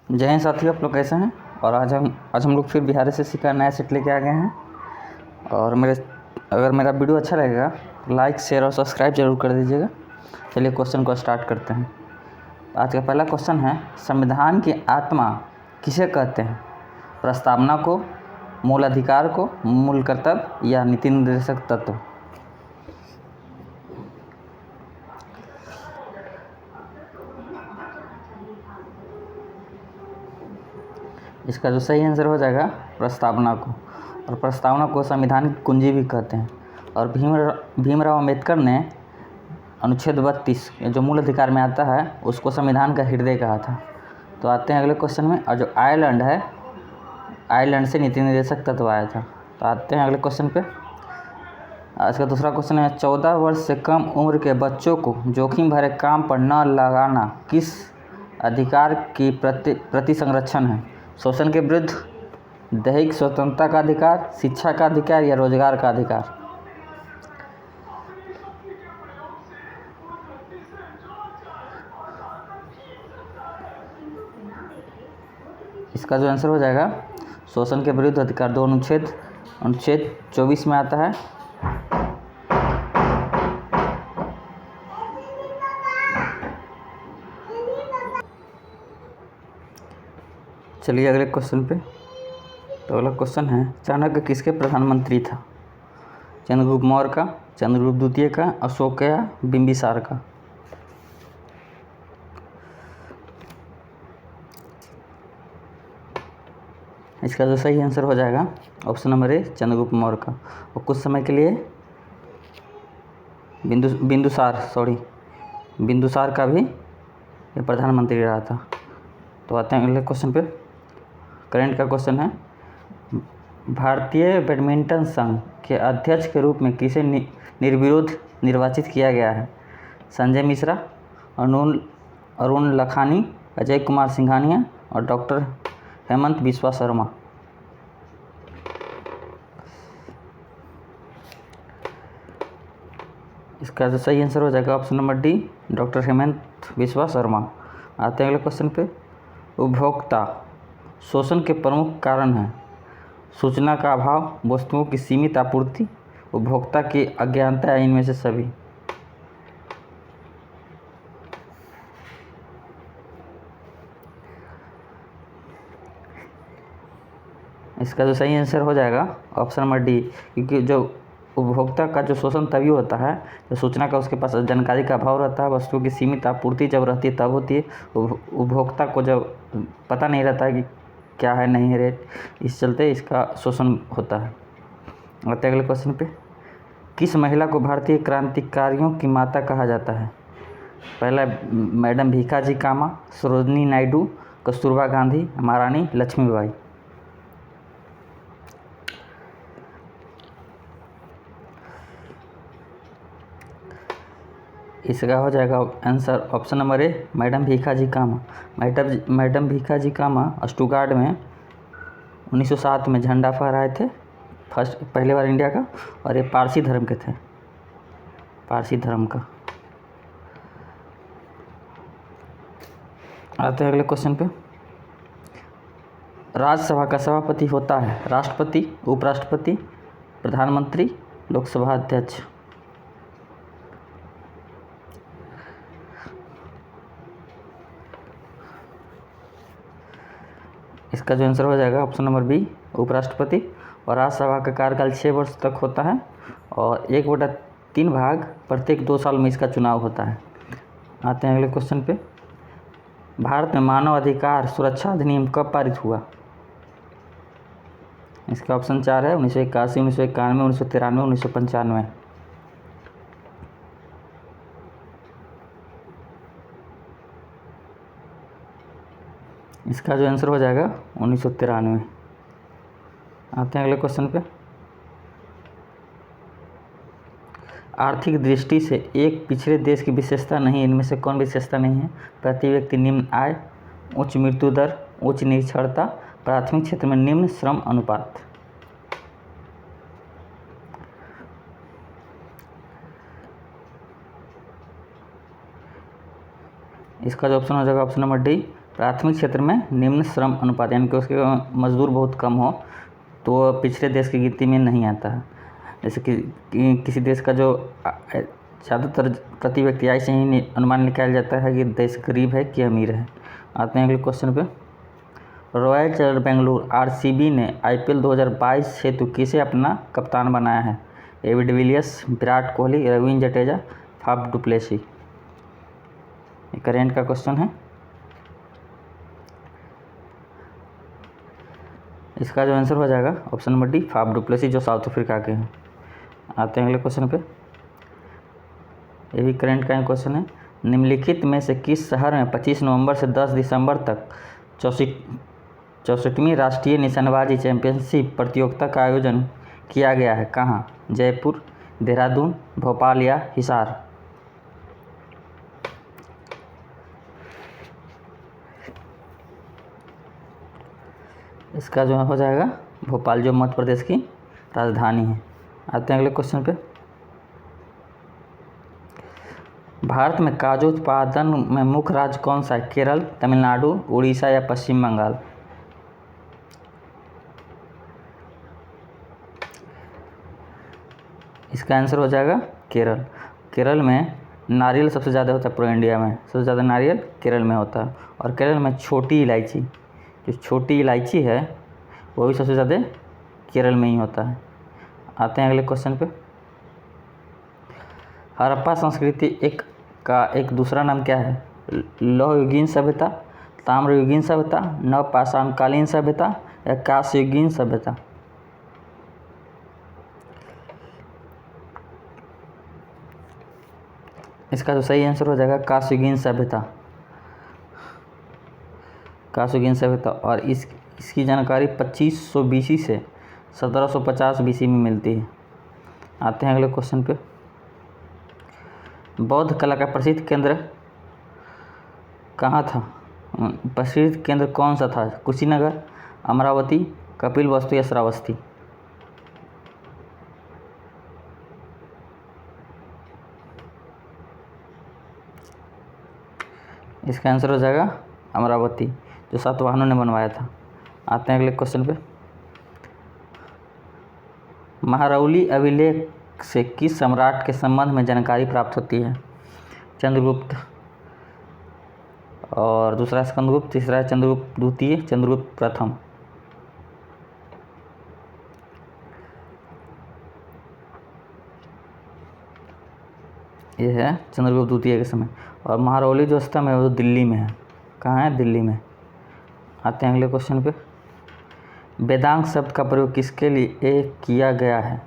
जय हिंद साथियों, आप लोग कैसे हैं। और आज हम लोग फिर बिहार एसएससी का नया सेट लेके आ गए हैं। और अगर मेरा वीडियो अच्छा लगेगा तो लाइक, शेयर और सब्सक्राइब जरूर कर दीजिएगा। चलिए क्वेश्चन को स्टार्ट करते हैं। आज का पहला क्वेश्चन है, संविधान की आत्मा किसे कहते हैं? प्रस्तावना को, मूल अधिकार को, मूल कर्तव्य या नीति निर्देशक तत्व? इसका जो सही आंसर हो जाएगा प्रस्तावना को। और प्रस्तावना को संविधान की कुंजी भी कहते हैं। और भीमराव अम्बेडकर ने अनुच्छेद 32 जो मूल अधिकार में आता है उसको संविधान का हृदय कहा था। तो आते हैं अगले क्वेश्चन में। और जो आयरलैंड है, आयरलैंड से नीति निर्देशक तत्व आया था। तो आते हैं अगले क्वेश्चन पे। आज का दूसरा क्वेश्चन है, 14 वर्ष से कम उम्र के बच्चों को जोखिम भरे काम पर न लगाना किस अधिकार की प्रति संरक्षण है? शोषण के विरुद्ध, दैहिक स्वतंत्रता का अधिकार, शिक्षा का अधिकार या रोजगार का अधिकार? इसका जो आंसर हो जाएगा शोषण के विरुद्ध अधिकार, दो अनुच्छेद 24 में आता है। चलिए अगले क्वेश्चन पे। तो अगला क्वेश्चन है, चाणक्य किसके प्रधानमंत्री था? चंद्रगुप्त मौर्य का, चंद्रगुप्त द्वितीय का, अशोक या बिंबिसार का? इसका जो सही आंसर हो जाएगा ऑप्शन नंबर ए, चंद्रगुप्त मौर्य का। और कुछ समय के लिए बिंदुसार का भी ये प्रधानमंत्री रहा था। तो आते हैं अगले क्वेश्चन पे। करंट का क्वेश्चन है, भारतीय बैडमिंटन संघ के अध्यक्ष के रूप में किसे निर्विरोध निर्वाचित किया गया है? संजय मिश्रा, अरुण लखानी, अजय कुमार सिंघानिया और डॉक्टर हेमंत बिस्वा शर्मा? इसका जो सही आंसर हो जाएगा option number D, doctor Hemant Biswa Sharma. आते हैं अगले क्वेश्चन पे। उपभोक्ता शोषण के प्रमुख कारण हैं सूचना का अभाव, वस्तुओं की सीमित आपूर्ति, उपभोक्ता की अज्ञानता या इनमें से सभी? इसका जो सही आंसर हो जाएगा ऑप्शन नंबर डी, क्योंकि जो उपभोक्ता का जो शोषण तभी होता है जो सूचना का उसके पास जानकारी का अभाव रहता है, वस्तुओं की सीमित आपूर्ति जब रहती है तब होती है। उपभोक्ता को जब पता नहीं रहता है कि क्या है नहीं है रेट, इस चलते इसका शोषण होता है। आते अगले क्वेश्चन पे। किस महिला को भारतीय क्रांतिकारियों की माता कहा जाता है? पहला मैडम भीखाजी कामा, सरोजिनी नायडू, कस्तूरबा गांधी, महारानी लक्ष्मीबाई? इसका हो जाएगा answer option number A, madam Bhikaji Cama. Madam Bhikaji Cama Stuttgart में 1907 में झंडा फहराए थे, पहली बार इंडिया का। और ये पारसी धर्म के थे, पारसी धर्म का। आते हैं अगले क्वेश्चन पे। राज्यसभा का सभापति होता है राष्ट्रपति, उपराष्ट्रपति, प्रधानमंत्री, लोकसभा अध्यक्ष? इसका जो आंसर हो जाएगा ऑप्शन नंबर बी, उपराष्ट्रपति। और राज्यसभा का कार्यकाल 6 वर्ष तक होता है और 1/3 भाग प्रत्येक 2 साल में इसका चुनाव होता है। आते हैं अगले क्वेश्चन पे। भारत में मानव अधिकार सुरक्षा अधिनियम कब पारित हुआ? इसका ऑप्शन 4 है, 1981, 1991, 1993, 1995? इसका जो आंसर हो जाएगा 1993। आते हैं अगले क्वेश्चन पे। आर्थिक दृष्टि से एक पिछड़े देश की विशेषता नहीं, इनमें से कौन विशेषता नहीं है? प्रति व्यक्ति निम्न आय, उच्च मृत्यु दर, उच्च निरक्षरता, प्राथमिक क्षेत्र में निम्न श्रम अनुपात? इसका जो ऑप्शन हो जाएगा ऑप्शन नंबर डी, प्राथमिक क्षेत्र में निम्न श्रम अनुपात, यानी कि उसके मजदूर बहुत कम हो तो वह पिछड़े देश की गिनती में नहीं आता है। जैसे कि किसी देश का जो ज़्यादातर प्रति व्यक्ति आय से ही अनुमान निकाला जाता है कि देश गरीब है कि अमीर है। आते हैं अगले क्वेश्चन पे। रॉयल चैलेंजर्स बेंगलुरु आरसीबी ने आईपीएल 2022 हेतु किसे अपना कप्तान बनाया है? AB de Villiers, Virat Kohli, Ravindra Jadeja, Faf du Plessis. ये करेंट का क्वेश्चन है। इसका जो आंसर हो जाएगा option number D, Faf du Plessis, जो साउथ अफ्रीका के हैं। आते हैं अगले क्वेश्चन पे। ये भी करंट का क्वेश्चन है। निम्नलिखित में से किस शहर में 25 नवंबर से 10 दिसंबर तक 64वीं राष्ट्रीय निशानेबाजी चैंपियनशिप प्रतियोगिता का आयोजन किया गया है? कहाँ? जयपुर, देहरादून, भोपाल या हिसार। इसका जो हो जाएगा भोपाल, जो मध्य प्रदेश की राजधानी है। आते हैं अगले क्वेश्चन पे। भारत में काजू उत्पादन में मुख्य राज्य कौन सा है? केरल, तमिलनाडु, उड़ीसा या पश्चिम बंगाल। इसका आंसर हो जाएगा केरल। केरल में नारियल सबसे ज़्यादा होता है, पूरे इंडिया में सबसे ज़्यादा नारियल केरल में होता है। और केरल में छोटी इलायची, जो छोटी इलायची है वो भी सबसे ज़्यादा केरल में ही होता है। आते हैं अगले क्वेश्चन पे। हड़प्पा संस्कृति का एक दूसरा नाम क्या है? लौहयुगीन सभ्यता, ताम्रयुगीन सभ्यता, नवपाषाणकालीन सभ्यता या कांस्ययुगीन सभ्यता। इसका जो सही आंसर हो जाएगा कांस्ययुगीन सभ्यता, कांस्ययुगीन सभ्यता। और इसकी जानकारी 2500 BC से 1750 BC में मिलती है। आते हैं अगले क्वेश्चन पे। बौद्ध कला का प्रसिद्ध केंद्र कहाँ था? प्रसिद्ध केंद्र कौन सा था? कुशीनगर, अमरावती, कपिलवस्तु या श्रावस्ती। इसका आंसर हो जाएगा अमरावती, जो सातवाहनों ने बनवाया था। आते हैं अगले क्वेश्चन पे। महरौली अभिलेख से किस सम्राट के संबंध में जानकारी प्राप्त होती है? चंद्रगुप्त, और दूसरा स्कंदगुप्त, तीसरा है चंद्रगुप्त द्वितीय, चंद्रगुप्त प्रथम। ये है चंद्रगुप्त द्वितीय के समय। और महरौली जो स्तंभ है वो दिल्ली में है। कहाँ है? दिल्ली में। आते हैं अगले क्वेश्चन पे। वेदांग शब्द का प्रयोग किसके लिए किया गया है?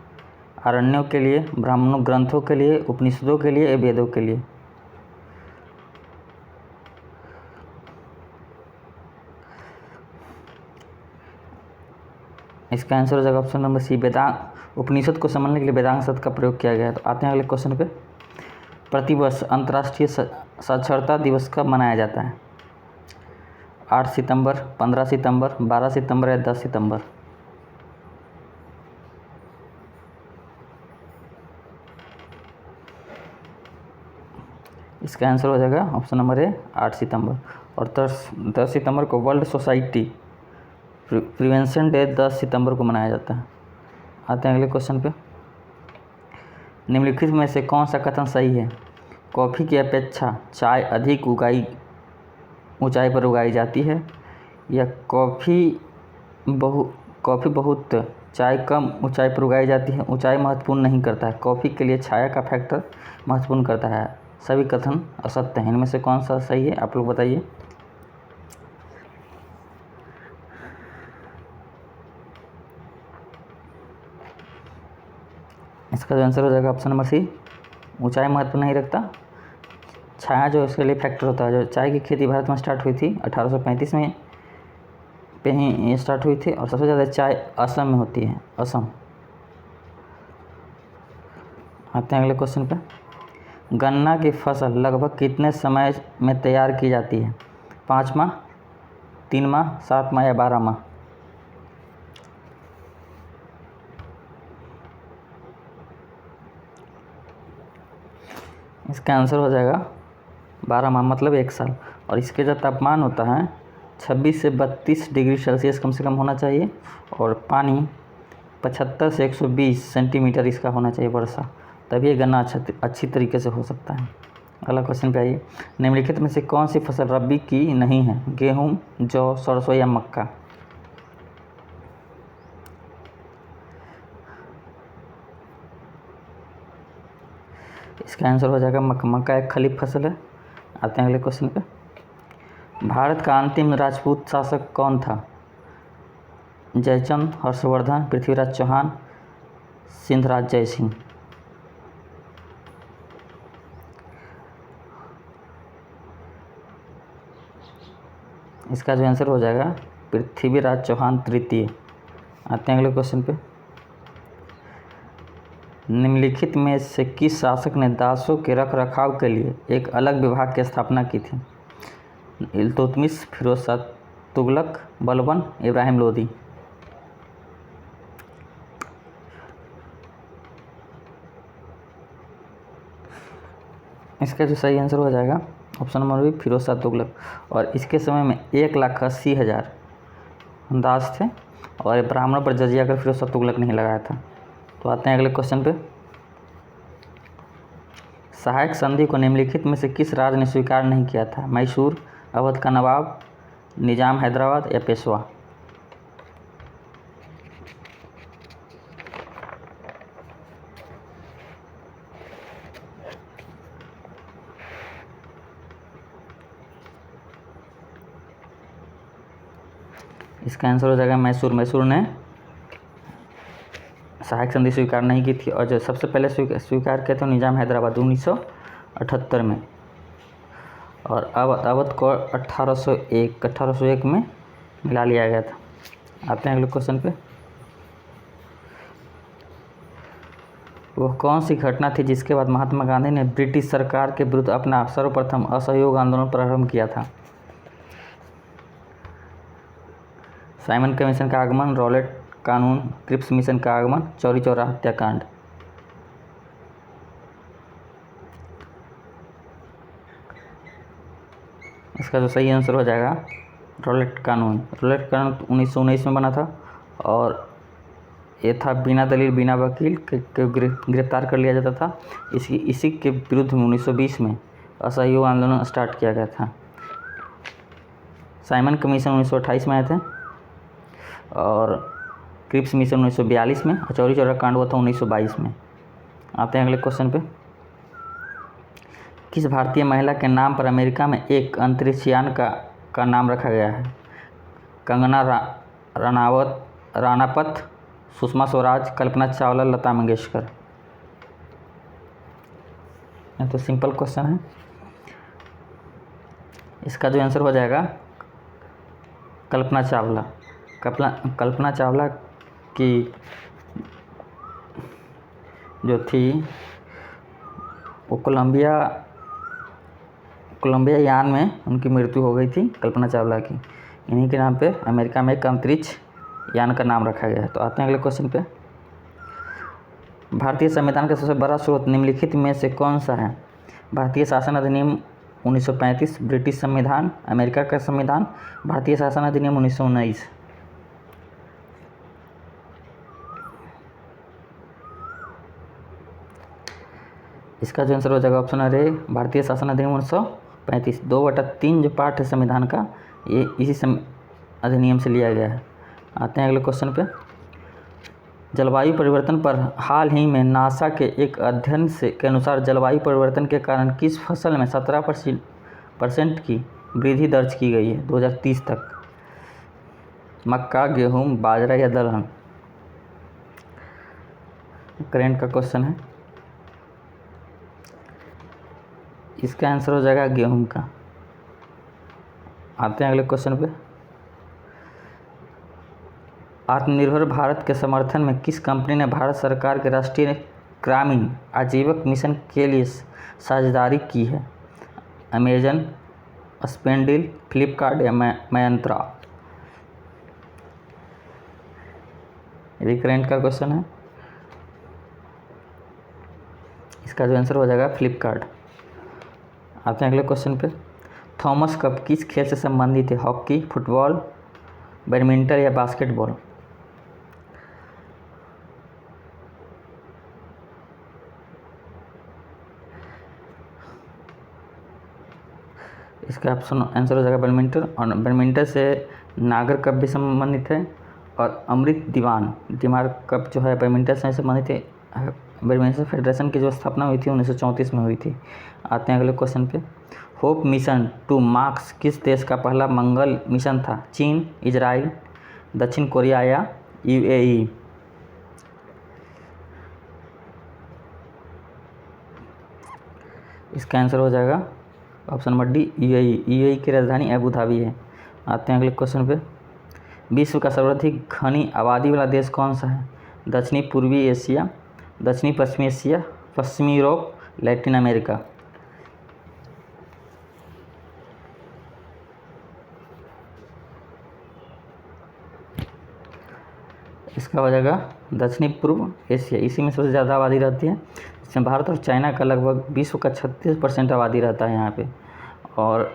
अरण्यों के लिए, ब्राह्मणों ग्रंथों के लिए, उपनिषदों के लिए या वेदों के लिए। इसका आंसर हो जाएगा ऑप्शन नंबर सी, वेदांग। उपनिषद को समझने के लिए वेदांग शब्द का प्रयोग किया गया है। तो आते हैं अगले क्वेश्चन पे। प्रतिवर्ष अंतर्राष्ट्रीय साक्षरता दिवस कब मनाया जाता है? 8 सितंबर, 15 सितंबर, 12 सितंबर या 10 सितंबर। इसका आंसर हो जाएगा ऑप्शन नंबर ए, 8 सितंबर। और 10 सितंबर को वर्ल्ड सोसाइटी प्रिवेंशन डे 10 सितंबर को मनाया जाता है। आते हैं अगले क्वेश्चन पे। निम्नलिखित में से कौन सा कथन सही है? कॉफ़ी की अपेक्षा चाय अधिक ऊंचाई पर उगाई जाती है, या कॉफ़ी बहुत चाय कम ऊंचाई पर उगाई जाती है, ऊंचाई महत्वपूर्ण नहीं करता है, कॉफ़ी के लिए छाया का फैक्टर महत्वपूर्ण करता है। सभी कथन असत्य हैं। इनमें से कौन सा सही है, आप लोग बताइए। इसका जो आंसर हो जाएगा ऑप्शन नंबर सी, ऊंचाई महत्व नहीं रखता, छाया जो इसके लिए फैक्टर होता है। जो चाय की खेती भारत में स्टार्ट हुई थी 1835 में पे ही ये स्टार्ट हुई थी। और सबसे ज़्यादा चाय असम में होती है, असम। आते हैं अगले क्वेश्चन पे। गन्ना की फसल लगभग कितने समय में तैयार की जाती है? 5 माह, 3 माह, 7 माह या 12 माह। इसका आंसर हो जाएगा 12 माह, मतलब 1 साल। और इसके जो तापमान होता है 26 से 32 डिग्री सेल्सियस कम से कम होना चाहिए, और पानी 75 से 120 सेंटीमीटर इसका होना चाहिए वर्षा, तभी ये गन्ना अच्छी तरीके से हो सकता है। अगला क्वेश्चन पे आइए, निम्नलिखित में से कौन सी फसल रबी की नहीं है? गेहूँ, जौ, सरसों या मक्का? इसका आंसर हो जाएगा मक्का एक खलीफ फसल है। आते हैं अगले क्वेश्चन पे। भारत का अंतिम राजपूत शासक कौन था? जयचंद, हर्षवर्धन, पृथ्वीराज चौहान, सिंधराज जयसिंह? इसका जो आंसर हो जाएगा पृथ्वीराज चौहान तृतीय। आते हैं अगले क्वेश्चन पे। निम्नलिखित में से किस शासक ने दासों के रख रखाव के लिए एक अलग विभाग की स्थापना की थी? इल्तुतमिश, फिरोज शाह तुगलक, बलबन, इब्राहिम लोदी? इसका जो सही आंसर हो जाएगा option number B, Firoz Shah Tughlaq. और इसके समय में 1,80,000 दास थे, और ब्राह्मणों पर जजिया कर फिरोज शाह तुगलक नहीं लगाया था। तो आते हैं अगले क्वेश्चन पे। सहायक संधि को निम्नलिखित में से किस राज्य ने स्वीकार नहीं किया था? मैसूर, अवध का नवाब, निजाम हैदराबाद या पेशवा? इसका आंसर हो जाएगा मैसूर। मैसूर ने सहायक संधि स्वीकार नहीं की थी, और जो सबसे पहले स्वीकार किया था निजाम हैदराबाद 1978 में, और अवध को 1801 में मिला लिया गया था। आते हैं अगले क्वेश्चन पे। वह कौन सी घटना थी जिसके बाद महात्मा गांधी ने ब्रिटिश सरकार के विरुद्ध अपना सर्वप्रथम असहयोग आंदोलन प्रारंभ किया था? साइमन कमीशन का आगमन, रॉलेट कानून, क्रिप्स मिशन का आगमन, चौरी चौरा हत्याकांड? इसका जो सही आंसर हो जाएगा रॉलेट कानून। रॉलेट कानून 1919 में बना था, और ये था बिना दलील बिना वकील के गिरफ्तार कर लिया जाता था। इसी के विरुद्ध में 1920 में असहयोग आंदोलन स्टार्ट किया गया था। साइमन कमीशन 1928 में आए थे, और क्रिप्स मिशन 1942 में, और चौरी चौरा कांड हुआ था 1922 में। आते हैं अगले क्वेश्चन पे। किस भारतीय महिला के नाम पर अमेरिका में एक अंतरिक्ष यान का नाम रखा गया है? कंगना रानावत, सुषमा स्वराज, कल्पना चावला, लता मंगेशकर? ये तो सिंपल क्वेश्चन है। इसका जो आंसर हो जाएगा कल्पना चावला। कल्पना चावला की जो थी वो कोलंबिया यान में उनकी मृत्यु हो गई थी, कल्पना चावला की। इन्हीं के नाम पे अमेरिका में एक अंतरिक्ष यान का नाम रखा गया है। तो आते हैं अगले क्वेश्चन पे। भारतीय संविधान का सबसे बड़ा स्रोत निम्नलिखित में से कौन सा है? भारतीय शासन अधिनियम 1935, ब्रिटिश संविधान, अमेरिका का संविधान, भारतीय शासन अधिनियम 1919? इसका जो आंसर हो जाएगा ऑप्शन ए, भारतीय शासन अधिनियम 1935। 2/3 जो पार्ट है संविधान का, ये इसी अधिनियम से लिया गया है। आते हैं अगले क्वेश्चन पे। जलवायु परिवर्तन पर हाल ही में नासा के एक अध्ययन के अनुसार जलवायु परिवर्तन के कारण किस फसल में 17% की वृद्धि दर्ज की गई है 2030 तक? मक्का, गेहूँ, बाजरा या दलहन? करंट का क्वेश्चन है। इसका आंसर हो जाएगा गेहूं का। आते हैं अगले क्वेश्चन पे। आत्मनिर्भर भारत के समर्थन में किस कंपनी ने भारत सरकार के राष्ट्रीय ग्रामीण आजीविका मिशन के लिए साझेदारी की है? अमेजन, स्पेंडील, फ्लिपकार्ट या मंत्रा? ये करंट का क्वेश्चन है। इसका जो आंसर हो जाएगा फ्लिपकार्ट। आते हैं अगले क्वेश्चन पे। थॉमस कप किस खेल से संबंधित है? हॉकी, फुटबॉल, बैडमिंटन या बास्केटबॉल? इसका ऑप्शन आंसर हो जाएगा बैडमिंटन। और बैडमिंटन से नागर कप भी संबंधित है और अमृत दीवार कप जो है बैडमिंटन से संबंधित है। बैडमिंटन फेडरेशन की जो स्थापना हुई थी 1934 में हुई थी। आते हैं अगले क्वेश्चन पे। होप मिशन टू मार्स किस देश का पहला मंगल मिशन था? चीन, इजराइल, दक्षिण कोरिया या यूएई? इसका आंसर हो जाएगा option number D, UAE. UAE की राजधानी अबू धाबी है। आते हैं अगले क्वेश्चन पे। विश्व का सर्वाधिक घनी आबादी वाला देश कौन सा है? दक्षिणी पूर्वी एशिया, दक्षिणी पश्चिमी एशिया, पश्चिमी यूरोप, लैटिन अमेरिका? इसका हो जाएगा दक्षिणी पूर्व एशिया। इसी में सबसे ज़्यादा आबादी रहती है। इसमें भारत और चाइना का लगभग विश्व का 36% आबादी रहता है यहाँ पे। और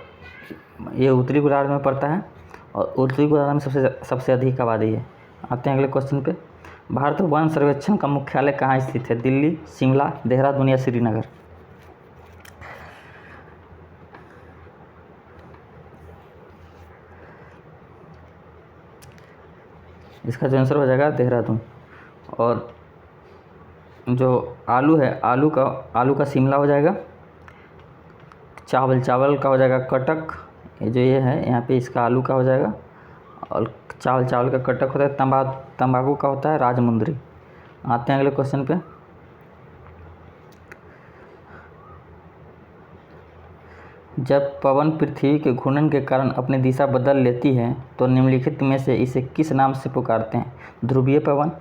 ये उत्तरी गोलार्ध में पड़ता है और उत्तरी गोलार्ध में सबसे अधिक आबादी है। आते हैं अगले क्वेश्चन पे। भारत वन सर्वेक्षण का मुख्यालय कहाँ स्थित है? दिल्ली, शिमला, देहरादून या श्रीनगर? इसका जो आंसर हो जाएगा देहरादून। और जो आलू है, आलू का शिमला हो जाएगा। चावल का हो जाएगा कटक। ये है यहाँ पे, इसका आलू का हो जाएगा। और चावल का कटक होता है। तंबाकू का होता है राजमुंदरी। आते हैं अगले क्वेश्चन पे। जब पवन पृथ्वी के घूर्णन के कारण अपनी दिशा बदल लेती है तो निम्नलिखित में से इसे किस नाम से पुकारते हैं? ध्रुवीय पवन,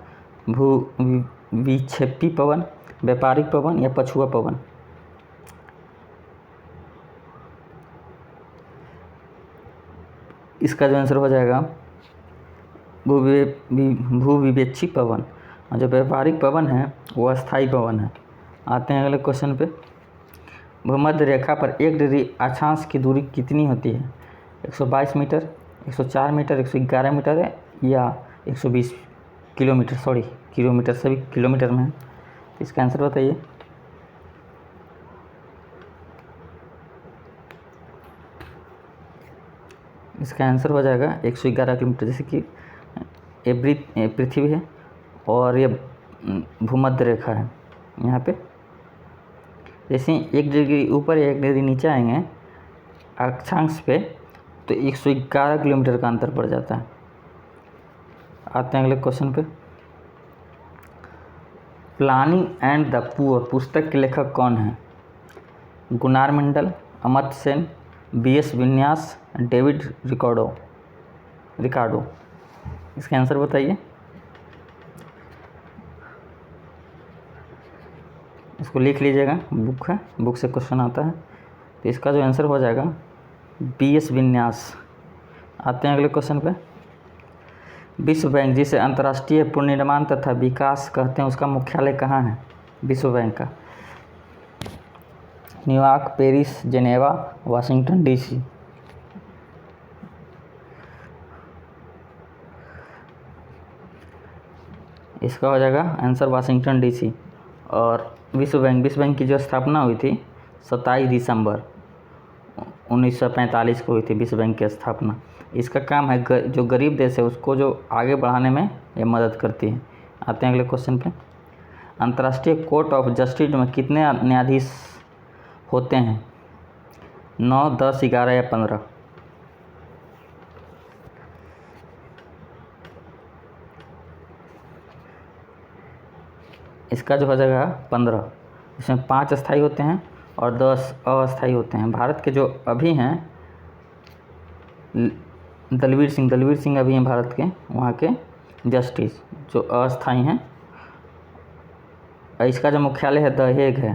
विक्षेपी पवन, व्यापारिक पवन या पछुआ पवन? इसका जो आंसर हो जाएगा भूविवेक्षी पवन। और जो व्यापारिक पवन है वो अस्थायी पवन है। आते हैं अगले क्वेश्चन पे। भूमध्य रेखा पर 1 डिग्री अक्षांश की दूरी कितनी होती है? 122 मीटर, 104 मीटर, 111 मीटर है या 120 किलोमीटर? सॉरी, किलोमीटर, सभी किलोमीटर में है। इसका आंसर बताइए। इसका आंसर हो जाएगा 111 किलोमीटर। जैसे कि पृथ्वी है और ये भूमध्य रेखा है। यहाँ पे जैसे 1 डिग्री ऊपर या 1 डिग्री नीचे आएंगे अक्षांश पे तो 111 किलोमीटर का अंतर पड़ जाता है। आते हैं अगले क्वेश्चन पे। प्लानिंग एंड द पुअर पुस्तक के लेखक कौन है? गुनार मंडल, अमर्त्य सेन, बीएस विन्यास, डेविड रिकार्डो? इसका आंसर बताइए। इसको लिख लीजिएगा, बुक है, बुक से क्वेश्चन आता है। तो इसका जो आंसर हो जाएगा बीएस विन्यास। आते हैं अगले क्वेश्चन पे। विश्व बैंक, जिसे अंतर्राष्ट्रीय पुनर्निर्माण तथा विकास कहते हैं, उसका मुख्यालय कहाँ है? विश्व बैंक का New York, Paris, Geneva, Washington DC? इसका हो जाएगा आंसर वाशिंगटन डीसी। और विश्व बैंक की जो स्थापना हुई थी 27 दिसंबर 1945 को हुई थी विश्व बैंक की स्थापना। इसका काम है जो गरीब देश है उसको जो आगे बढ़ाने में ये मदद करती है। आते हैं अगले क्वेश्चन पे। अंतर्राष्ट्रीय कोर्ट ऑफ जस्टिस में कितने न्यायाधीश होते हैं? 9, 10, 11 या 15? इसका जो हो जाएगा 15। इसमें 5 अस्थायी होते हैं और 10 अस्थायी होते हैं। भारत के जो अभी हैं दलवीर सिंह अभी हैं भारत के, वहाँ के जस्टिस जो अस्थायी हैं। इसका जो मुख्यालय है द हेग है,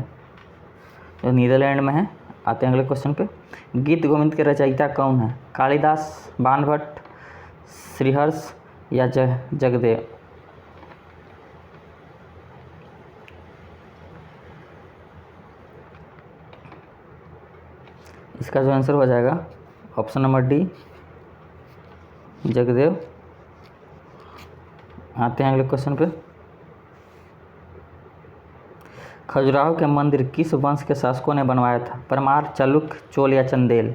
जो नीदरलैंड में है। आते हैं अगले क्वेश्चन पे। गीत गोविंद के रचयिता कौन है? कालिदास, बाणभट्ट, श्रीहर्ष या जगदेव? इसका जो आंसर हो जाएगा ऑप्शन नंबर डी जगदेव। आते हैं अगले क्वेश्चन पे। खजुराहो के मंदिर किस वंश के शासकों ने बनवाया था? परमार, चालुक्य, चोल या चंदेल?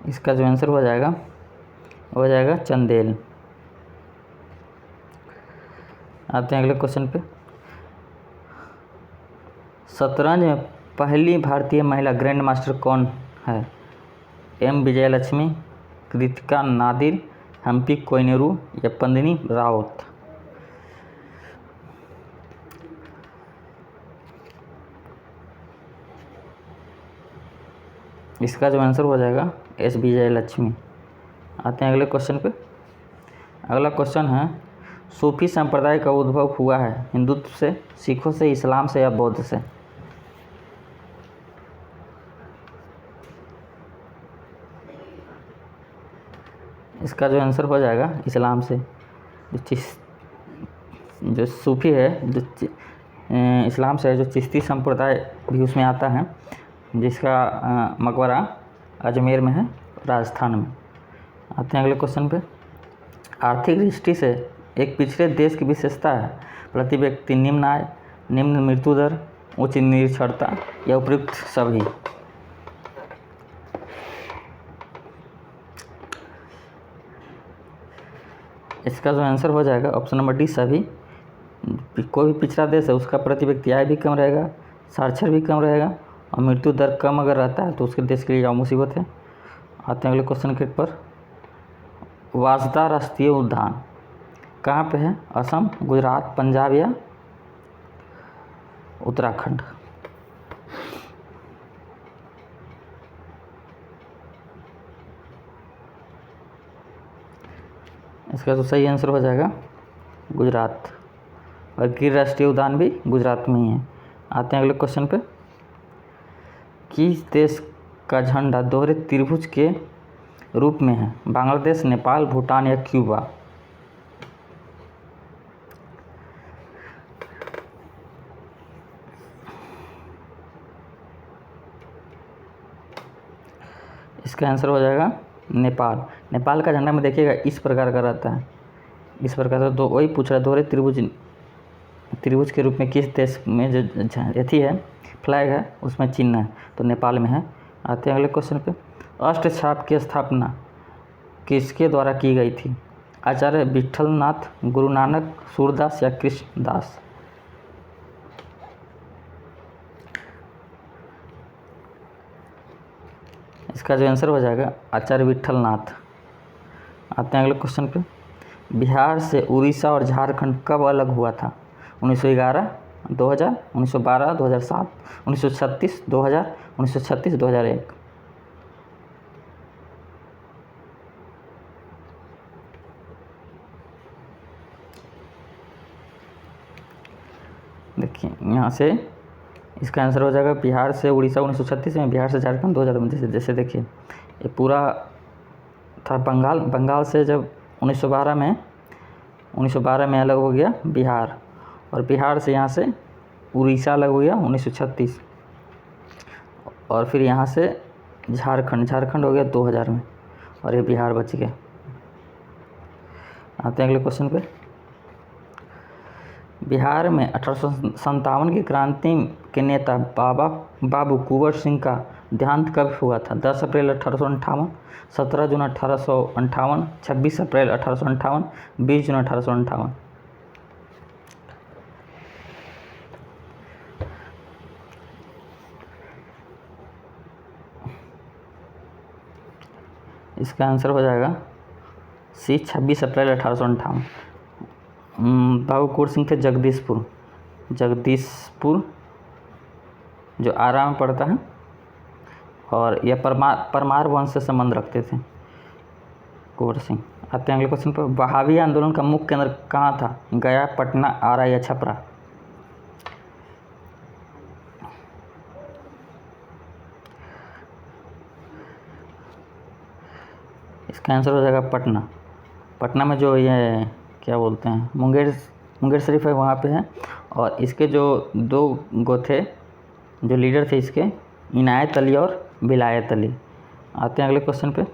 इसका जो आंसर हो जाएगा चंदेल। आते हैं अगले क्वेश्चन पे। शतरंज में पहली भारतीय महिला ग्रैंड मास्टर कौन है? एम विजयलक्ष्मी, कृतिका नादिर, हम्पी कोइनेरू या पंदिनी रावत? इसका जो आंसर हो जाएगा एस विजयलक्ष्मी। आते हैं अगले क्वेश्चन पे। अगला क्वेश्चन है, सूफी संप्रदाय का उद्भव हुआ है हिंदुत्व से, सिखों से, इस्लाम से या बौद्ध से? इसका जो आंसर हो जाएगा इस्लाम से। जो सूफी है, जो इस्लाम से है, जो चिश्ती संप्रदाय भी उसमें आता है, जिसका मकबरा अजमेर में है, राजस्थान में। आते हैं अगले क्वेश्चन पे। आर्थिक दृष्टि से एक पिछड़े देश की विशेषता है? प्रति व्यक्ति निम्न आय, निम्न मृत्यु दर, उच्च निरक्षरता या उपयुक्त सभी? इसका जो आंसर हो जाएगा ऑप्शन नंबर डी सभी। कोई भी पिछड़ा देश है उसका प्रति व्यक्ति आय भी कम रहेगा, साक्षर भी कम रहेगा और मृत्यु दर कम अगर रहता है तो उसके देश के लिए यह मुसीबत है। आते हैं अगले क्वेश्चन के पर। वाजदा राष्ट्रीय उद्यान कहाँ पे है? असम, गुजरात, पंजाब या उत्तराखंड? इसका तो सही आंसर हो जाएगा गुजरात, और गिर राष्ट्रीय उद्यान भी गुजरात में ही है। आते हैं अगले क्वेश्चन पे। किस देश का झंडा दोहरे त्रिभुज के रूप में है? बांग्लादेश, नेपाल, भूटान या क्यूबा? इसका आंसर हो जाएगा नेपाल। नेपाल का झंडा में देखिएगा इस प्रकार का रहता है, इस प्रकार से। तो वही पूछ रहा है, दोहरे त्रिभुज के रूप में किस देश में जो अथी है, फ्लैग है, उसमें चिन्ह है, तो नेपाल में है। आते हैं अगले क्वेश्चन पे। अष्टछाप की स्थापना किसके द्वारा की गई थी? आचार्य विठलनाथ, गुरु नानक, सूरदास या कृष्णदास? इसका जो आंसर हो जाएगा आचार्य विठलनाथ। आते हैं अगले क्वेश्चन पे। बिहार से उड़ीसा और झारखंड कब अलग हुआ था? 1911, 2000, 1912, 2007, 1936, 2000, 1936, 2001? देखिए यहाँ से इसका आंसर हो जाएगा बिहार से उड़ीसा 1936 में, बिहार से झारखंड 2000 में। जैसे देखिए ये पूरा था बंगाल से जब 1912 में अलग हो गया बिहार, और बिहार से यहाँ से उड़ीसा अलग हो गया 1936, और फिर यहाँ से झारखंड हो गया 2000 में, और ये बिहार बच गया। आते हैं अगले क्वेश्चन पे। बिहार में 1857 की क्रांति के नेता बाबू कुंवर सिंह का देहांत कब हुआ था? 10 अप्रैल 1858, 17 जून 1858, 26 अप्रैल 1858, 20 जून 1858? इसका आंसर हो जाएगा सी 26 अप्रैल 1858। बाबू कुंवर सिंह थे जगदीशपुर जो आरा में पड़ता है, और यह परमार वंश से संबंध रखते थे कुंवर सिंह। आते हैं अगले क्वेश्चन पर। वहाबी आंदोलन का मुख्य केंद्र कहाँ था? गया, पटना, आरा या छपरा? इसका आंसर हो जाएगा पटना। पटना में जो ये क्या बोलते हैं, मुंगेर मुंगेर शरीफ है वहाँ पे है। और इसके जो 2 गो थे, जो लीडर थे इसके, इनायत अली और विलायत अली। आते हैं अगले क्वेश्चन पे।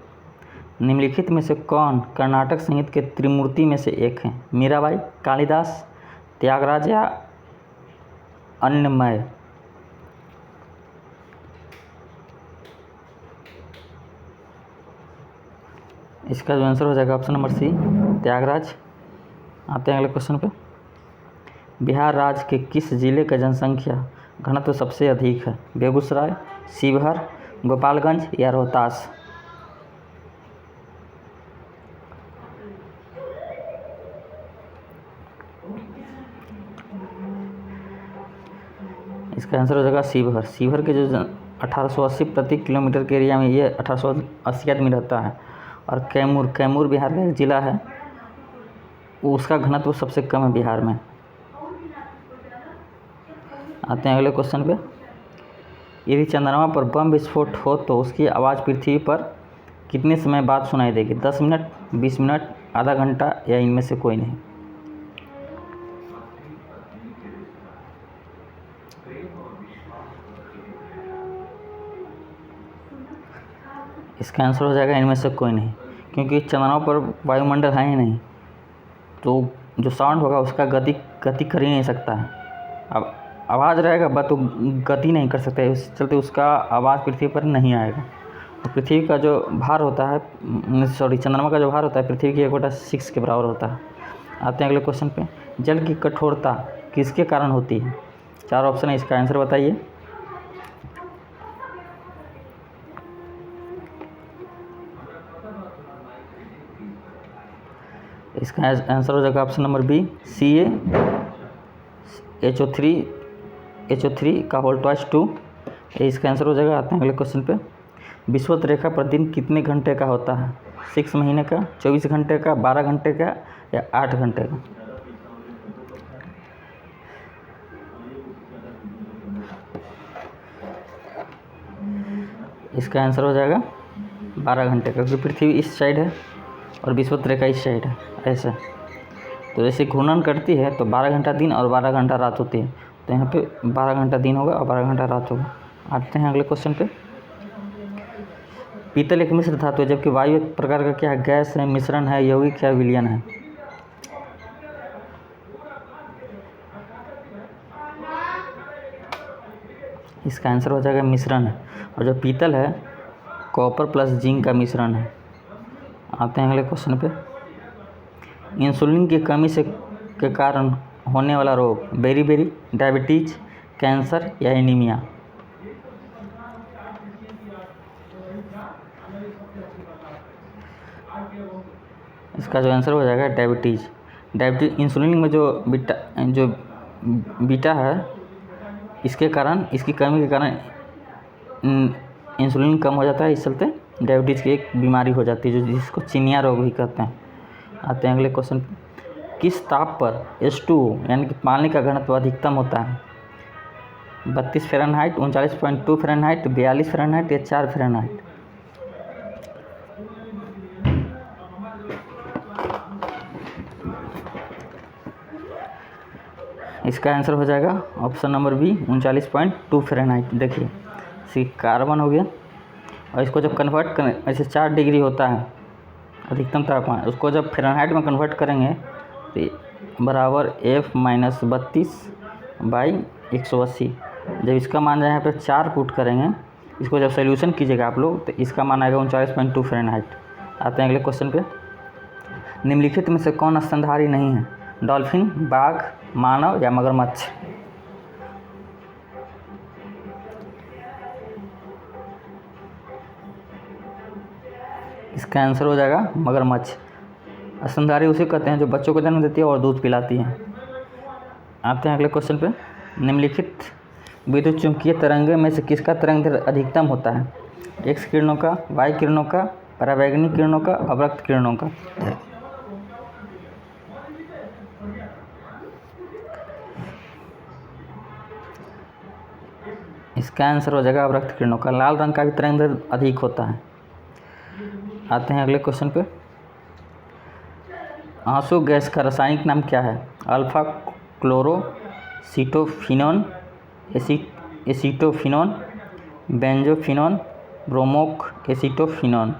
निम्नलिखित में से कौन कर्नाटक संगीत के त्रिमूर्ति में से एक है? मीराबाई, कालिदास, त्यागराज या अन्नमय? इसका जो आंसर हो जाएगा ऑप्शन नंबर सी, त्यागराज। आते हैं अगले क्वेश्चन पे। बिहार राज्य के किस जिले का जनसंख्या घनत्व सबसे अधिक है? बेगूसराय, शिवहर, गोपालगंज या रोहतास? इसका आंसर हो जाएगा शिवहर। शिवहर के जो 1880 प्रति किलोमीटर के एरिया में ये 1880 आदमी रहता है। और कैमूर बिहार का एक ज़िला है, उसका घनत्व सबसे कम है बिहार में। आते हैं अगले क्वेश्चन पे। यदि चंद्रमा पर बम विस्फोट हो तो उसकी आवाज़ पृथ्वी पर कितने समय बाद सुनाई देगी? 10 मिनट, 20 मिनट, आधा घंटा या इनमें से कोई नहीं? इसका आंसर हो जाएगा इनमें से कोई नहीं, क्योंकि चंद्रमा पर वायुमंडल है ही नहीं, तो जो साउंड होगा उसका गति कर ही नहीं सकता है। अब आवाज़ रहेगा बट तो गति नहीं कर सकता है, इस चलते उसका आवाज़ पृथ्वी पर नहीं आएगा। तो पृथ्वी का जो भार होता है, चंद्रमा का जो भार होता है पृथ्वी की 1/6 के बराबर होता है। आते हैं अगले क्वेश्चन पे। जल की कठोरता किसके कारण होती है? 4 ऑप्शन है, इसका आंसर बताइए। इसका आंसर हो जाएगा ऑप्शन नंबर बी, CaHO3 का होल ट्वाइस 2, ये इसका आंसर हो जाएगा। आते हैं अगले क्वेश्चन पे। विषुवत रेखा पर दिन कितने घंटे का होता है? 6 महीने का, 24 घंटे का, 12 घंटे का या 8 घंटे का? इसका आंसर हो जाएगा 12 घंटे का, क्योंकि पृथ्वी इस साइड है और विषुवत रेखा इस साइड है, ऐसा। तो जैसे घूर्णन करती है तो 12 घंटा दिन और 12 घंटा रात होती है, तो यहाँ पे 12 घंटा दिन होगा और 12 घंटा रात होगा। आते हैं अगले क्वेश्चन पे। पीतल एक मिश्र धातु है, जबकि वायु एक प्रकार का क्या है? गैस है, मिश्रण है, यौगिक है, विलयन है? इसका आंसर हो जाएगा मिश्रण है। और जो पीतल है कॉपर प्लस जिंक का मिश्रण है। आते हैं अगले क्वेश्चन पे। इंसुलिन की कमी के कारण होने वाला रोग? बेरी, डायबिटीज, कैंसर या एनीमिया? इसका जो आंसर हो जाएगा डायबिटीज। इंसुलिन में जो बीटा है, इसके कारण, इसकी कमी के कारण इंसुलिन कम हो जाता है, इस चलते डायबिटीज़ की एक बीमारी हो जाती है, जिसको चिनिया रोग भी कहते हैं। आते हैं अगले क्वेश्चन। किस ताप पर H2O यानी कि पानी का घनत्व अधिकतम होता है? 32 फ़ारेनहाइट, 39.2 फ़ारेनहाइट, 42 फ़ारेनहाइट या 4 फ़ारेनहाइट? इसका आंसर हो जाएगा ऑप्शन नंबर बी, 39.2 फ़ारेनहाइट। देखिए, सी कार्बन हो गया, और इसको जब कन्वर्ट करें, ऐसे 4 डिग्री होता है अधिकतम तापमान, उसको जब फ़ारेनहाइट में कन्वर्ट करेंगे तो बराबर F-32/180। जब इसका मान यहाँ पे 4 पुट करेंगे, इसको जब सोल्यूशन कीजिएगा आप लोग, तो इसका मान आएगा 39.2 फ़ारेनहाइट। आते हैं अगले क्वेश्चन पे। निम्नलिखित में से कौन स्तनधारी नहीं है? डॉल्फिन, बाघ, मानव या मगरमच्छ? इसका आंसर हो जाएगा मगरमच्छ। स्तनधारी उसे कहते हैं जो बच्चों को जन्म देती है और दूध पिलाती है। आते हैं अगले क्वेश्चन पे। निम्नलिखित विद्युत चुंबकीय तरंगे में से किसका तरंग दैर्ध्य अधिकतम होता है? एक्स किरणों का, वाई किरणों का, परावैंगनी किरणों का, अवरक्त किरणों का? इसका आंसर हो जाएगा अवरक्त किरणों का। लाल रंग का भी तरंग दैर्ध्य अधिक होता है। आते हैं अगले क्वेश्चन पे। आंसू गैस का रासायनिक नाम क्या है? Alpha chloroacetophenone, acetophenone, benzophenone, bromo acetophenone.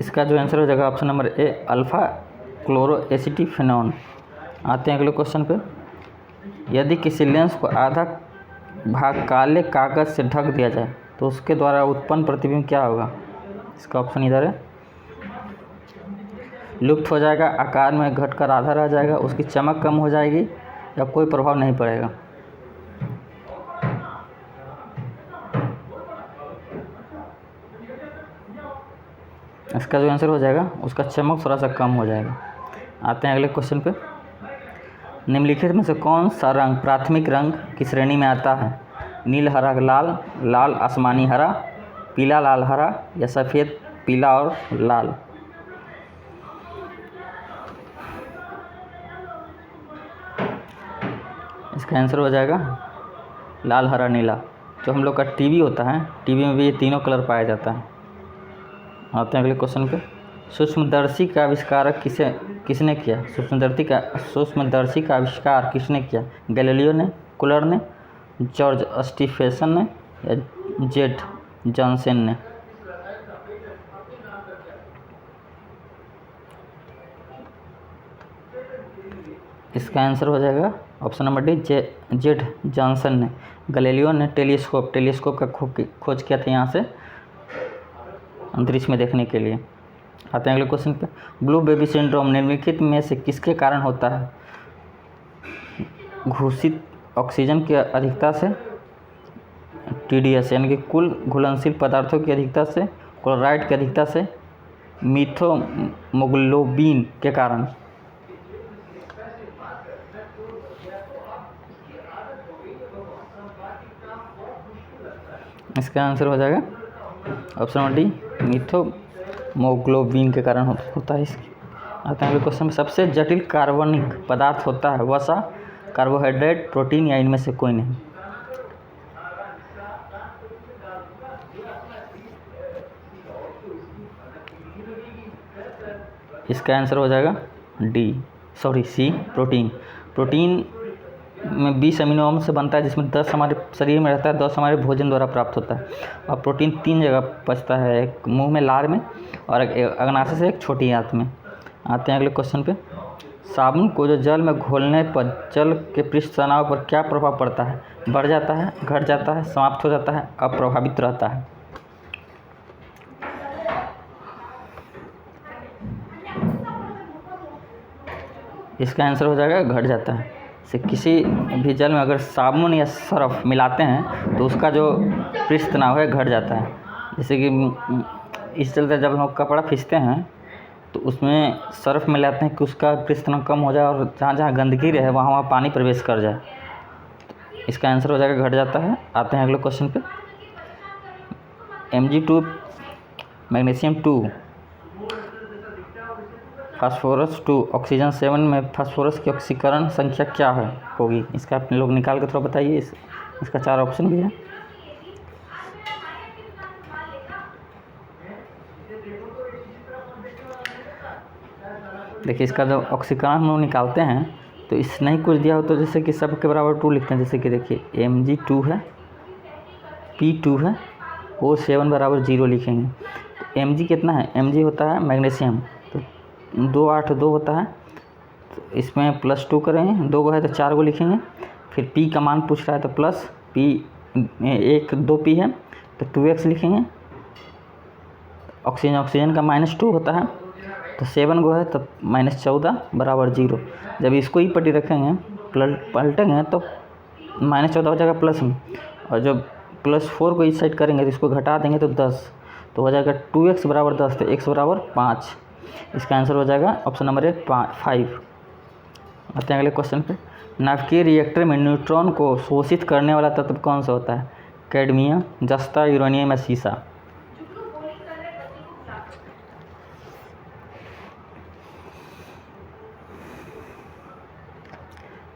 इसका जो आंसर हो जाएगा option number A, alpha chloroacetophenone. आते हैं अगले क्वेश्चन पे। यदि किसी लेंस को आधा भाग काले कागज से ढक दिया जाए तो उसके द्वारा उत्पन्न प्रतिबिंब क्या होगा? इसका ऑप्शन इधर है। लुप्त हो जाएगा, आकार में घटकर आधा रह जाएगा, उसकी चमक कम हो जाएगी, या कोई प्रभाव नहीं पड़ेगा। इसका जो आंसर हो जाएगा उसका चमक थोड़ा सा कम हो जाएगा। आते हैं अगले क्वेश्चन पे। निम्नलिखित में से कौन सा रंग प्राथमिक रंग की श्रेणी में आता है? नील हरा लाल, लाल आसमानी हरा, पीला लाल हरा, या सफ़ेद पीला और लाल? इसका आंसर हो जाएगा लाल हरा नीला। जो हम लोग का टीवी होता है, टीवी में भी ये तीनों कलर पाया जाता है। आते हैं अगले क्वेश्चन पे। सूक्ष्मदर्शी का आविष्कारक किसने किया? सूक्ष्मदर्शी का आविष्कार किसने किया? गैलीलियो ने, कूलर ने, जॉर्ज स्टीफेंसन ने, या जेड जॉनसन ने? इसका आंसर हो जाएगा option number D, Z Johnson ने। गैलीलियो ने टेलीस्कोप का खोज किया था यहाँ से अंतरिक्ष में देखने के लिए। आते हैं अगले क्वेश्चन पे। ब्लू बेबी सिंड्रोम निम्नलिखित में से किसके कारण होता है? घुसित ऑक्सीजन की अधिकता से, TDS यानी कि कुल घुलनशील पदार्थों की अधिकता से, क्लोराइड की अधिकता से, मीथोमोग्लोबिन के कारण? इसका आंसर हो जाएगा ऑप्शन नंबर डी, मीथोमोग्लोबिन के कारण होता है इसकी। आते हैं अगले क्वेश्चन में। सबसे जटिल कार्बनिक पदार्थ होता है वसा, कार्बोहाइड्रेट, प्रोटीन, या इनमें से कोई नहीं? इसका आंसर हो जाएगा सी, प्रोटीन। प्रोटीन में 20 अमीनो एसिड से बनता है, जिसमें 10 हमारे शरीर में रहता है, 10 हमारे भोजन द्वारा प्राप्त होता है। और प्रोटीन 3 जगह पचता है, एक मुंह में लार में, और एक अग्नाशय से एक छोटी आंत में। आते हैं अगले क्वेश्चन पे। साबुन को जो जल में घोलने पर जल के पृष्ठ तनाव पर क्या प्रभाव पड़ता है? बढ़ जाता है, घट जाता है, समाप्त हो जाता है, अप्रभावित रहता है? इसका आंसर हो जाएगा घट जाता है। से किसी भी जल में अगर साबुन या सर्फ मिलाते हैं तो उसका जो पृष्ठ तनाव है घट जाता है। जैसे कि इस चलते जब हम कपड़ा खींचते हैं तो उसमें सर्फ मिलाते हैं कि उसका पृष्ठ तनाव कम हो जाए, और जहाँ जहाँ गंदगी रहे वहाँ पानी प्रवेश कर जाए। इसका आंसर हो जाएगा घट जाता है। आते हैं अगले क्वेश्चन पे। Mg2, मैग्नीशियम 2, फास्फोरस 2, ऑक्सीजन 7 में फास्फोरस की ऑक्सीकरण संख्या क्या होगी? इसका अपने लोग निकाल के थोड़ा बताइए। इसका 4 ऑप्शन भी है। देखिए, इसका जब ऑक्सीकरण हम लोग निकालते हैं तो इस नहीं कुछ दिया हो तो जैसे कि सब के बराबर 2 लिखते हैं। जैसे कि देखिए Mg2 है, P2 है, O7 बराबर 0 लिखेंगे। तो Mg कितना है? Mg होता है मैग्नीशियम, तो 2, 8, 2 होता है, तो इसमें +2 करेंगे, 2 को है तो 4 को लिखेंगे। फिर P का मान पूछ रहा है तो प्लस P 2P है तो 2x लिखेंगे। ऑक्सीजन का -2 होता है, तो 7 को है तो -14 बराबर 0। जब इसको ही पट्टी रखेंगे, पलटेंगे तो -14 हो जाएगा प्लस में, और जब +4 को इस साइड करेंगे तो इसको घटा देंगे तो 10, तो हो जाएगा 2x बराबर 10, तो x बराबर 5। इसका आंसर हो जाएगा ऑप्शन नंबर 1, 5। आते हैं अगले क्वेश्चन पे। नाभिकीय रिएक्टर में न्यूट्रॉन को शोषित करने वाला तत्व कौन सा होता है? कैडमियम, जस्ता, यूरेनियम या सीसा?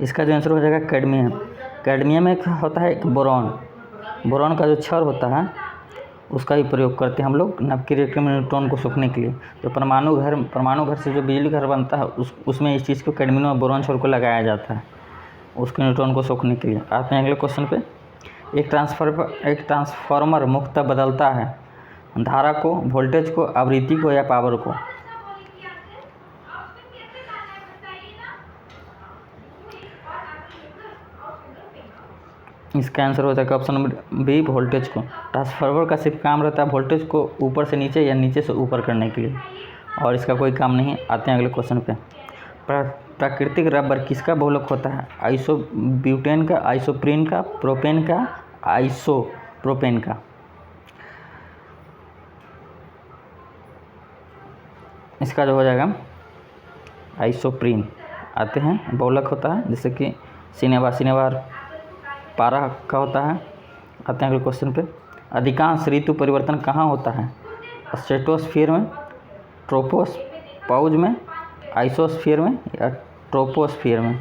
इसका जो आंसर हो जाएगा कैडमियम। कैडमियम एक होता है एक बोरॉन का जो क्षार होता है उसका ही प्रयोग करते हैं हम लोग नवक्रिय रिएक्टर में न्यूट्रॉन को सोखने के लिए। तो परमाणु घर से जो बिजली घर बनता है उसमें इस चीज़ को कैडमियम और बोरॉन छोर को लगाया जाता है उसके न्यूट्रॉन को सोखने के लिए। आते हैं अगले क्वेश्चन पे। एक ट्रांसफार्मर मुख्यतः बदलता है धारा को, वोल्टेज को, आवृत्ति को या पावर को। इसका आंसर हो जाएगा ऑप्शन नंबर बी, वोल्टेज को। ट्रांसफार्मर का सिर्फ काम रहता है वोल्टेज को ऊपर से नीचे या नीचे से ऊपर करने के लिए, और इसका कोई काम नहीं। आते हैं अगले क्वेश्चन पे। प्राकृतिक रबर किसका बहुलक होता है? आइसोब्यूटेन का, आइसोप्रीन का, प्रोपेन का, आइसोप्रोपेन का। इसका जो हो जाएगा आइसोप्रीन। आते हैं बहुलक होता है जैसे कि सिनेबार पारा का होता है। आते हैं अगले क्वेश्चन पे। अधिकांश ऋतु परिवर्तन कहाँ होता है? स्ट्रेटोस्फीयर में, ट्रोपोस्पाउज में, आइसोस्फीयर में या ट्रोपोस्फीयर में।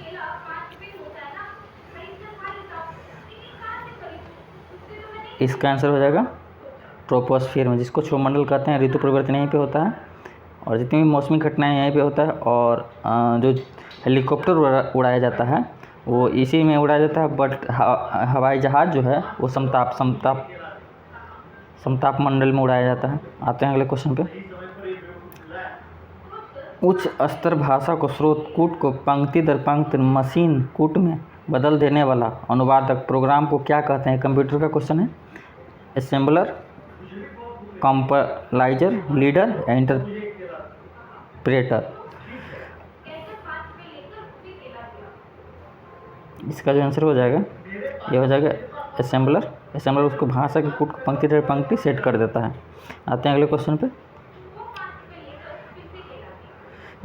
इसका आंसर हो जाएगा ट्रोपोस्फीयर में, जिसको क्षोभमंडल कहते हैं। ऋतु परिवर्तन यहीं पे होता है और जितनी भी मौसमी घटनाएं यहीं पे होता है। और जो हेलीकॉप्टर उड़ाया जाता है वो इसी में उड़ाया जाता है, बट हवाई जहाज़ जो है वो समताप मंडल में उड़ाया जाता है। आते हैं अगले क्वेश्चन पे। उच्च स्तर भाषा को स्रोत कूट को पंक्ति दर पंक्ति मशीन कूट में बदल देने वाला अनुवादक प्रोग्राम को क्या कहते हैं? कंप्यूटर का क्वेश्चन है। असेंबलर, कंपाइलर, लीडर या इंटरप्रेटर। इसका जो आंसर हो जाएगा ये हो जाएगा असेंबलर। असेंबलर उसको भाषा के कूट को पंक्ति दर पंक्ति सेट कर देता है। आते हैं अगले क्वेश्चन पे।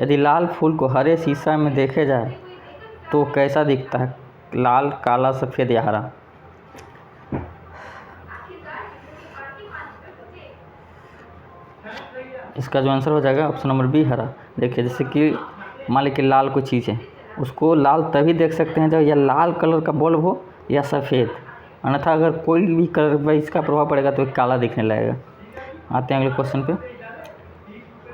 यदि लाल फूल को हरे शीशा में देखे जाए तो कैसा दिखता है? लाल, काला, सफ़ेद या हरा। इसका जो आंसर हो जाएगा ऑप्शन नंबर बी, हरा। देखिए जैसे कि मान लीजिए लाल कोई चीज़ है, उसको लाल तभी देख सकते हैं जब या लाल कलर का बल्ब हो या सफ़ेद, अन्यथा अगर कोई भी कलर पर इसका प्रभाव पड़ेगा तो काला दिखने लगेगा। आते हैं अगले क्वेश्चन पे।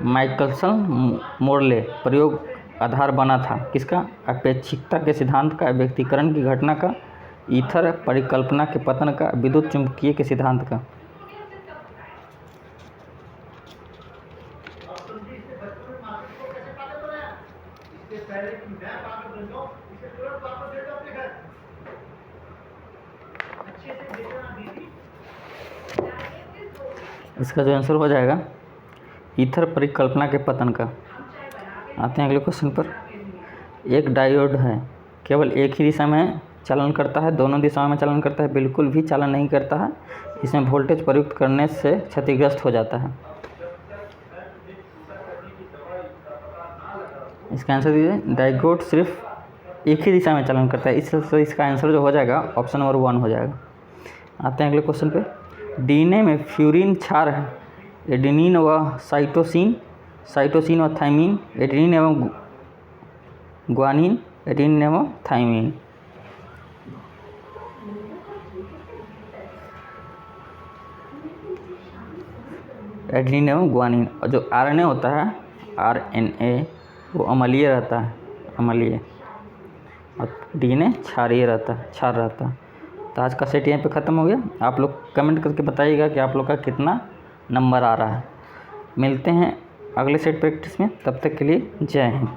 माइकलसन मोर्ले प्रयोग आधार बना था किसका? अपेक्षिकता के सिद्धांत का, व्यक्तिकरण की घटना का, ईथर परिकल्पना के पतन का, विद्युत चुंबकीय के सिद्धांत का। इसका जो आंसर हो जाएगा ईथर परिकल्पना के पतन का। आते हैं अगले क्वेश्चन पर। एक डायोड है, केवल एक ही दिशा में चालन करता है, दोनों दिशाओं में चालन करता है, बिल्कुल भी चालन नहीं करता है, इसमें वोल्टेज प्रयुक्त करने से क्षतिग्रस्त हो जाता है। इसका आंसर दीजिए। डायोड सिर्फ एक ही दिशा में चालन करता है, इसलिए इसका आंसर जो हो जाएगा ऑप्शन नंबर 1 हो जाएगा। आते हैं अगले क्वेश्चन पे। डीएनए में फ्यूरिन क्षार है, एडेनिन व साइटोसिन व थाइमिन, एडेनिन एवं ग्वानिन, एडेनिन एवं थाइमिन। एडेनिन एवं ग्वानिन। और जो आरएनए होता है आरएनए वो अम्लीय रहता है, अम्लीय, और डीएनए क्षारीय रहता है, क्षार रहता है। तो आज का सेट यहीं पे ख़त्म हो गया। आप लोग कमेंट करके बताइएगा कि आप लोग का कितना नंबर आ रहा है। मिलते हैं अगले सेट प्रैक्टिस में, तब तक के लिए जय हिंद।